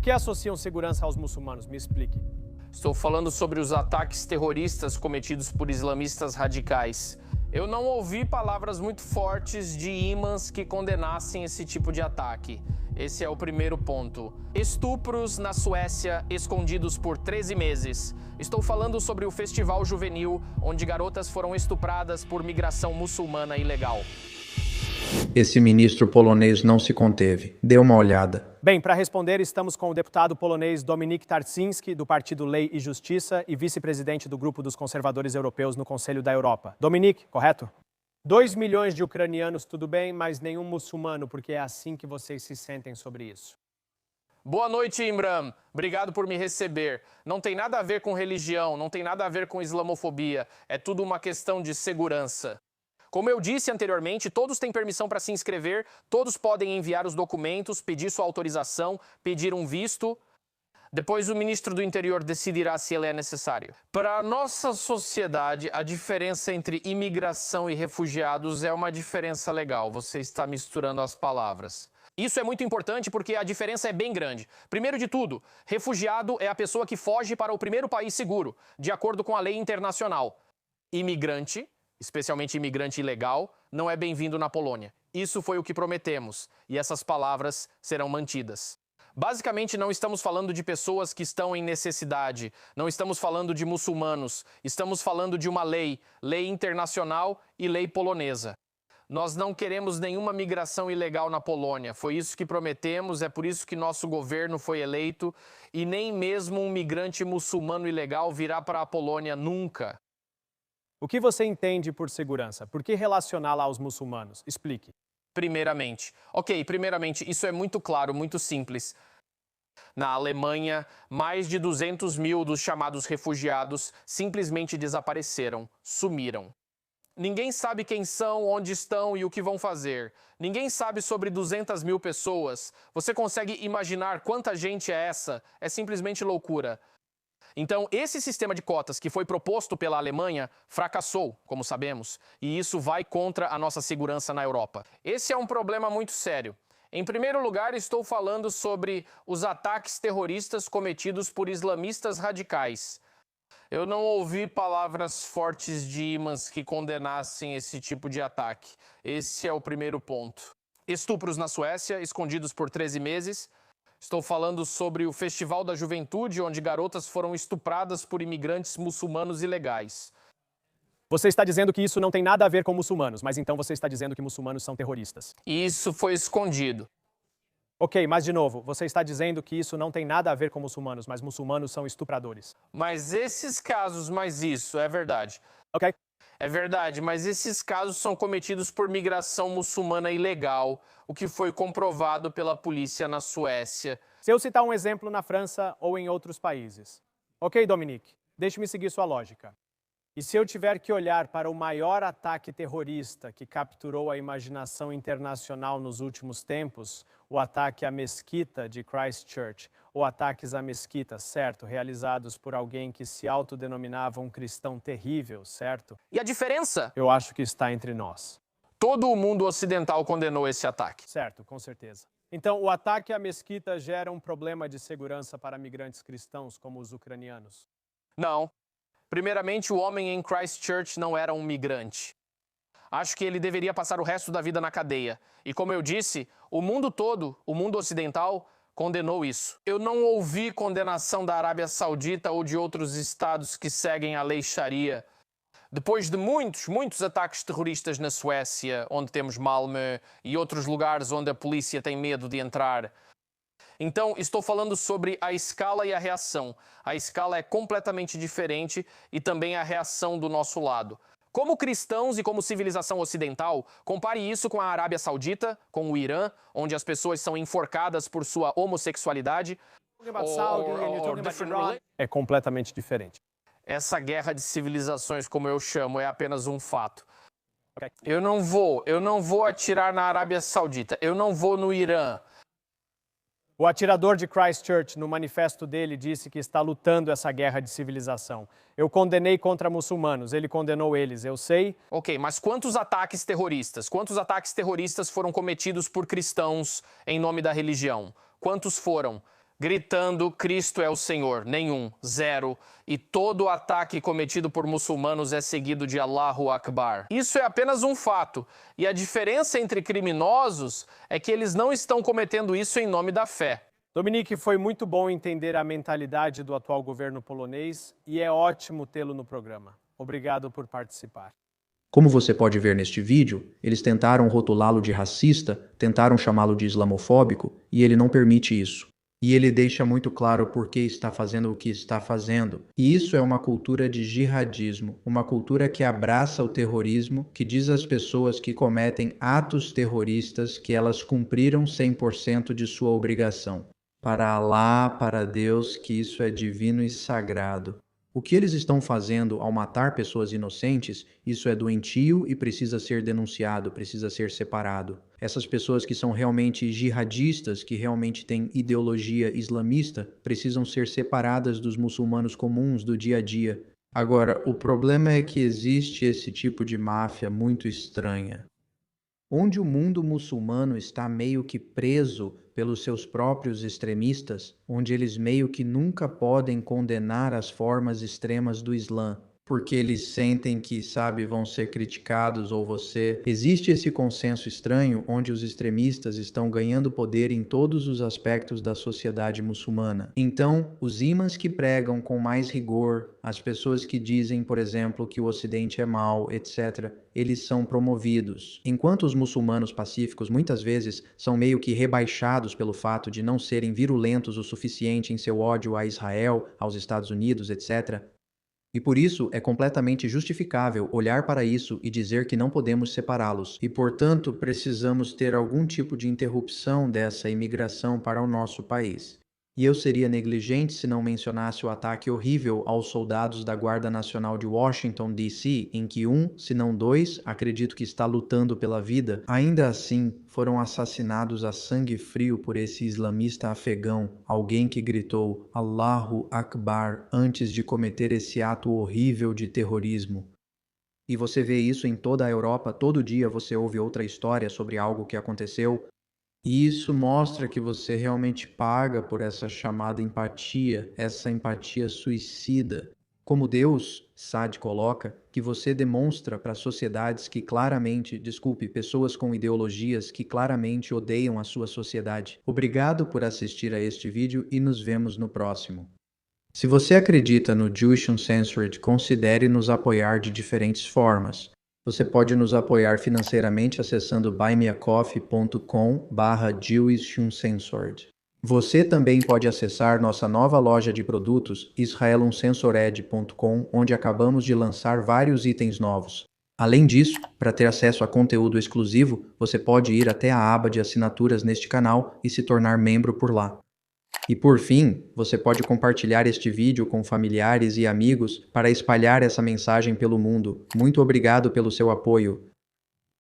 Por que associam segurança aos muçulmanos? Me explique. Estou falando sobre os ataques terroristas cometidos por islamistas radicais. Eu não ouvi palavras muito fortes de ímãs que condenassem esse tipo de ataque. Esse é o primeiro ponto. Estupros na Suécia escondidos por 13 meses. Estou falando sobre o festival juvenil, onde garotas foram estupradas por migração muçulmana ilegal. Esse ministro polonês não se conteve. Dê uma olhada. Bem, para responder, estamos com o deputado polonês Dominik Tarczyński, do Partido Lei e Justiça e vice-presidente do Grupo dos Conservadores Europeus no Conselho da Europa. Dominik, correto? 2 milhões de ucranianos, tudo bem, mas nenhum muçulmano, porque é assim que vocês se sentem sobre isso. Boa noite, Imran. Obrigado por me receber. Não tem nada a ver com religião, não tem nada a ver com islamofobia. É tudo uma questão de segurança. Como eu disse anteriormente, todos têm permissão para se inscrever, todos podem enviar os documentos, pedir sua autorização, pedir um visto. Depois o ministro do Interior decidirá se ele é necessário. Para a nossa sociedade, a diferença entre imigração e refugiados é uma diferença legal. Você está misturando as palavras. Isso é muito importante porque a diferença é bem grande. Primeiro de tudo, refugiado é a pessoa que foge para o primeiro país seguro, de acordo com a lei internacional. Imigrante, especialmente imigrante ilegal, não é bem-vindo na Polônia. Isso foi o que prometemos, e essas palavras serão mantidas. Basicamente, não estamos falando de pessoas que estão em necessidade, não estamos falando de muçulmanos, estamos falando de uma lei internacional e lei polonesa. Nós não queremos nenhuma migração ilegal na Polônia, foi isso que prometemos, é por isso que nosso governo foi eleito, e nem mesmo um migrante muçulmano ilegal virá para a Polônia nunca. O que você entende por segurança? Por que relacioná-la aos muçulmanos? Explique. Primeiramente, isso é muito claro, muito simples. Na Alemanha, mais de 200 mil dos chamados refugiados simplesmente desapareceram, sumiram. Ninguém sabe quem são, onde estão e o que vão fazer. Ninguém sabe sobre 200 mil pessoas. Você consegue imaginar quanta gente é essa? É simplesmente loucura. Então, esse sistema de cotas que foi proposto pela Alemanha fracassou, como sabemos, e isso vai contra a nossa segurança na Europa. Esse é um problema muito sério. Em primeiro lugar, estou falando sobre os ataques terroristas cometidos por islamistas radicais. Eu não ouvi palavras fortes de ímãs que condenassem esse tipo de ataque. Esse é o primeiro ponto. Estupros na Suécia, escondidos por 13 meses. Estou falando sobre o Festival da Juventude, onde garotas foram estupradas por imigrantes muçulmanos ilegais. Você está dizendo que isso não tem nada a ver com muçulmanos, mas então você está dizendo que muçulmanos são terroristas. Isso foi escondido. Ok, mas de novo, você está dizendo que isso não tem nada a ver com muçulmanos, mas muçulmanos são estupradores. Mas isso é verdade. Ok. É verdade, mas esses casos são cometidos por migração muçulmana ilegal, o que foi comprovado pela polícia na Suécia. Se eu citar um exemplo na França ou em outros países. Ok, Dominique, deixe-me seguir sua lógica. E se eu tiver que olhar para o maior ataque terrorista que capturou a imaginação internacional nos últimos tempos, o ataque à mesquita de Christchurch, ou ataques à mesquita, certo? Realizados por alguém que se autodenominava um cristão terrível, certo? E a diferença? Eu acho que está entre nós. Todo o mundo ocidental condenou esse ataque. Certo, com certeza. Então, o ataque à mesquita gera um problema de segurança para migrantes cristãos como os ucranianos? Não. Primeiramente, o homem em Christchurch não era um migrante. Acho que ele deveria passar o resto da vida na cadeia. E como eu disse, o mundo todo, o mundo ocidental, condenou isso. Eu não ouvi condenação da Arábia Saudita ou de outros estados que seguem a lei Sharia. Depois de muitos ataques terroristas na Suécia, onde temos Malmö e outros lugares onde a polícia tem medo de entrar. Então, estou falando sobre a escala e a reação. A escala é completamente diferente e também a reação do nosso lado. Como cristãos e como civilização ocidental, compare isso com a Arábia Saudita, com o Irã, onde as pessoas são enforcadas por sua homossexualidade. É completamente diferente. Essa guerra de civilizações, como eu chamo, é apenas um fato. Eu não vou atirar na Arábia Saudita, eu não vou no Irã. O atirador de Christchurch, no manifesto dele, disse que está lutando essa guerra de civilização. Eu condenei contra muçulmanos, ele condenou eles, eu sei. Ok, mas quantos ataques terroristas foram cometidos por cristãos em nome da religião? Quantos foram? gritando Cristo é o Senhor. Nenhum, zero. E todo ataque cometido por muçulmanos é seguido de Allahu Akbar. Isso é apenas um fato. E a diferença entre criminosos é que eles não estão cometendo isso em nome da fé. Dominique, foi muito bom entender a mentalidade do atual governo polonês e é ótimo tê-lo no programa. Obrigado por participar. Como você pode ver neste vídeo, eles tentaram rotulá-lo de racista, tentaram chamá-lo de islamofóbico, e ele não permite isso. E ele deixa muito claro por que está fazendo o que está fazendo. E isso é uma cultura de jihadismo, uma cultura que abraça o terrorismo, que diz às pessoas que cometem atos terroristas que elas cumpriram 100% de sua obrigação. Para Alá, para Deus, que isso é divino e sagrado. O que eles estão fazendo ao matar pessoas inocentes, isso é doentio e precisa ser denunciado, precisa ser separado. Essas pessoas que são realmente jihadistas, que realmente têm ideologia islamista, precisam ser separadas dos muçulmanos comuns do dia a dia. Agora, o problema é que existe esse tipo de máfia muito estranha, onde o mundo muçulmano está meio que preso pelos seus próprios extremistas, onde eles meio que nunca podem condenar as formas extremas do Islã, porque eles sentem que, vão ser criticados ou você... Existe esse consenso estranho onde os extremistas estão ganhando poder em todos os aspectos da sociedade muçulmana. Então, os imãs que pregam com mais rigor, as pessoas que dizem, por exemplo, que o Ocidente é mau, etc., eles são promovidos. Enquanto os muçulmanos pacíficos muitas vezes são meio que rebaixados pelo fato de não serem virulentos o suficiente em seu ódio a Israel, aos Estados Unidos, etc., e por isso é completamente justificável olhar para isso e dizer que não podemos separá-los. E, portanto, precisamos ter algum tipo de interrupção dessa imigração para o nosso país. E eu seria negligente se não mencionasse o ataque horrível aos soldados da Guarda Nacional de Washington, D.C., em que se não dois, acredito que está lutando pela vida, ainda assim foram assassinados a sangue frio por esse islamista afegão, alguém que gritou Allahu Akbar antes de cometer esse ato horrível de terrorismo. E você vê isso em toda a Europa, todo dia você ouve outra história sobre algo que aconteceu. E isso mostra que você realmente paga por essa chamada empatia, essa empatia suicida. Como Deus, Saad coloca, que você demonstra para sociedades que claramente, pessoas com ideologias que claramente odeiam a sua sociedade. Obrigado por assistir a este vídeo e nos vemos no próximo. Se você acredita no Jewish Uncensored, considere nos apoiar de diferentes formas. Você pode nos apoiar financeiramente acessando buymeacoffee.com/JewishUncensored. Você também pode acessar nossa nova loja de produtos, israeluncensored.com, onde acabamos de lançar vários itens novos. Além disso, para ter acesso a conteúdo exclusivo, você pode ir até a aba de assinaturas neste canal e se tornar membro por lá. E por fim, você pode compartilhar este vídeo com familiares e amigos para espalhar essa mensagem pelo mundo. Muito obrigado pelo seu apoio.